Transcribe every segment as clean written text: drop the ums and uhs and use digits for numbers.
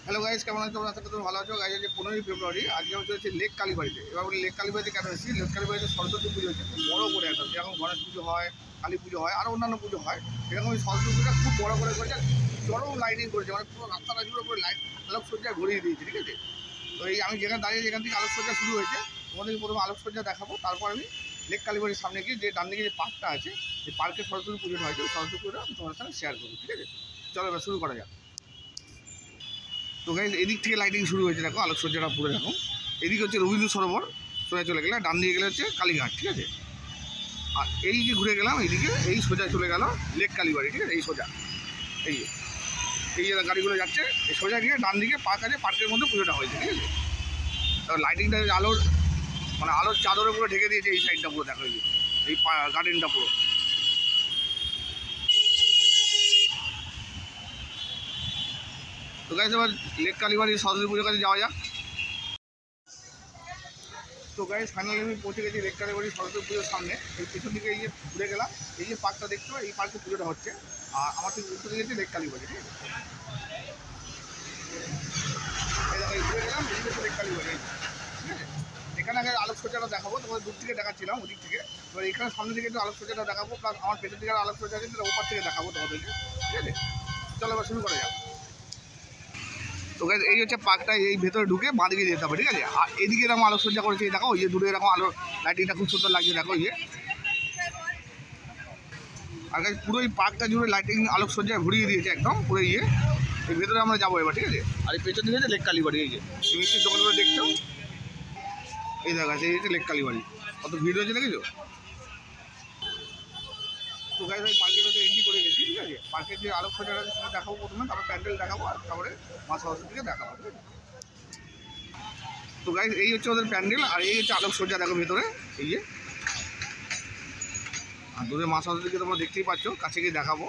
Hello guys, কেমন আছো? তোমরা আশা করি ভালো আছো। গাইস আজকে 15ই ফেব্রুয়ারি, আজকে হচ্ছে লেক কালীবাড়িতে। এবার বলি লেক কালীবাড়িতে কেন এসেছি? লেক কালীবাড়িতে সরস্বতী পুজো হচ্ছে খুব বড় করে, একদম যেরকম গণেশ পুজো হয়, কালী পুজো হয়, আরও অন্যান্য পুজো হয়, এরকম এই সরস্বতী পুজোটা খুব বড় করে করেছে। চরম লাইটিং করেছে, মানে পুরো রাস্তাটা জুড়ে পুরো লাইট আলোকসজ্জা ভরিয়ে দিয়েছে, ঠিক আছে? তো এই আমি যেখানে দাঁড়িয়ে যেখান থেকে আলোকসজ্জা শুরু হয়েছে, তোমাদেরকে প্রথমে আলোকসজ্জা দেখাবো, তারপর আমি লেক কালীবাড়ির সামনে গিয়ে যে ডান দিকে যে পার্কটা আছে, সেই পার্কে সরস্বতী পুজোটা হয়েছে, সরস্বতী পুজোটা আমি তোমাদের সঙ্গে শেয়ার করবো, ঠিক আছে? চলো এবার শুরু করা যাক। তো গাইস এদিক থেকে লাইটিং শুরু হয়েছে, দেখো আলোকসজ্জাটা পুরো দেখো। এদিকে হচ্ছে রবীন্দ্র সরোবর, সোজা চলে গেলে, ডান দিকে গেলে হচ্ছে কালীঘাট, ঠিক আছে? আর এই যে ঘুরে গেলাম এইদিকে, এই সোজা চলে গেল লেক কালীবাড়ি, ঠিক আছে? এই সোজা এই যে গাড়িগুলো যাচ্ছে, এই সোজা গিয়ে ডান দিকে পার্ক আছে, পার্কের মধ্যে পুজোটা হয়েছে, ঠিক আছে? তারপর লাইটিংটা আলোর মানে আলোর চাদরে পুরো ঢেকে দিয়েছে এই সাইডটা পুরো, দেখো এই গার্ডেনটা পুরো। তো গাইস এবার লেক কালীবাড়ির সরস্বতী পুজোর কাছে যাওয়া যাক। তো গাইস ফাইনালি আমি পৌঁছে গেছি লেক কালীবাড়ির সরস্বতী পুজোর সামনে। এই পিছন দিকে এই যে ঘুরে গেলাম, এই যে পার্কটা দেখছো, এই পার্কে পুজোটা হচ্ছে। আর আমার ঠিক উত্তর দিকে লেক কালীবাড়ি, ঠিক আছে? এই ঘুরে গেলাম, এই হচ্ছে লেক কালীবাড়ি, ঠিক আছে? এখানে আগে আলোকসজ্জাটা দেখাবো, তোমাদের দূর থেকে দেখাচ্ছিলাম ওদিক থেকে। এবার এখানে সামনে দিকে একটু আলোকসজ্জাটা দেখাবো, প্লাস আমার পেছন দিকে আলোকসজ্জা আছে, ওপার থেকে দেখাবো তোমাদেরকে, ঠিক আছে? চলো এবার শুরু করা যাক। তো গাইস এই হচ্ছে পার্কটা, এই ভেতরে ঢুকে বাঁদিকে যেতে হবে, ঠিক আছে? আর এদিকে এরকম আলোকসজ্জা করেছে, দেখো ওই যে দূরে এরকম আলো লাইটিংটা খুব সুন্দর লাগছে, দেখো ইয়ে। আর গাইস পুরো এই পার্কটা জুড়ে লাইটিং আলোকসজ্জায় ভরিয়ে দিয়েছে একদম পুরো ইয়ে। এই ভেতরে আমরা যাবো এবার, ঠিক আছে? আর এই পেছন দিকে লেক কালীবাড়ি, এই যে এই মিষ্টির দোকানগুলো দেখছো, এই দেখা আছে, এই হচ্ছে লেক কালীবাড়ি। কত ভিড় হয়েছে দেখেছো? তো গাইস আমি পার্কের ভেতরে এন্ট্রি করে গেছি, ঠিক আছে? পার্কের যে আলোকসজ্জাটা সেটা দেখাবো প্রথমে, তারপর প্যান্ডেল দেখাবো, আর তারপরে মা সরস্বতীকে দেখাবো, ঠিক আছে? তো গাইস এই হচ্ছে ওদের প্যান্ডেল, আর এই হচ্ছে আলোকসজ্জা, দেখো ভেতরে এই যে। আর দূরে মা সরস্বতীকে তোমরা দেখতেই পাচ্ছ, কাছে গিয়ে দেখাবো।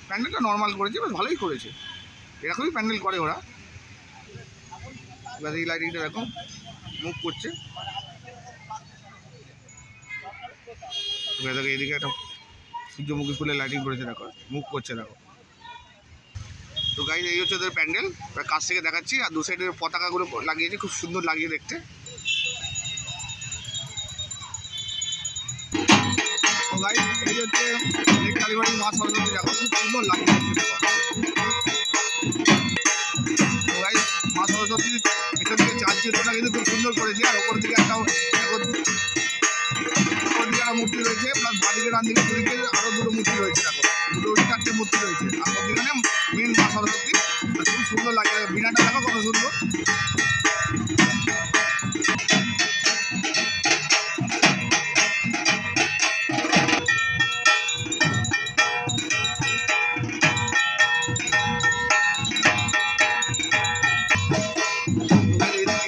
প্যান্ডেলটা নর্মাল করেছে, বেশ ভালোই করেছে, এরকমই প্যান্ডেল করে ওরা। এবার এই লাইটিংটা দেখো মুভ করছে, দেখো এইদিকে একটা সূর্যমুখী ফুলের লাইটিং করেছে, দেখো মুভ করছে, দেখো। তো গাইস এই হচ্ছে ওদের প্যান্ডেল, কাছ থেকে দেখাচ্ছি। আর দু সাইডের পতাকাগুলো লাগিয়েছে, খুব সুন্দর লাগিয়ে দেখতে। তো গাইস এই হচ্ছে লেক কালীবাড়ির মা সরস্বতী, দেখো খুব সুন্দর লাগিয়ে দেখতে। তো গাইস মা সরস্বতীর এখান থেকে চার চিত্রটা কিন্তু খুব সুন্দর করেছে। আর ওপর দিকে একটা মূর্তি রয়েছে, প্লাস বাদিকে ডান দিকে দুদিকে আরও দুটো মূর্তি রয়েছে, দেখো দুটো চারটে মূর্তি রয়েছে। আর মধ্যখানে মেন মা সরস্বতী, খুব সুন্দর লাগে। বিনাটা দেখো কত সুন্দর।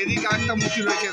এদিকে আরেকটা মূর্তি রয়েছে,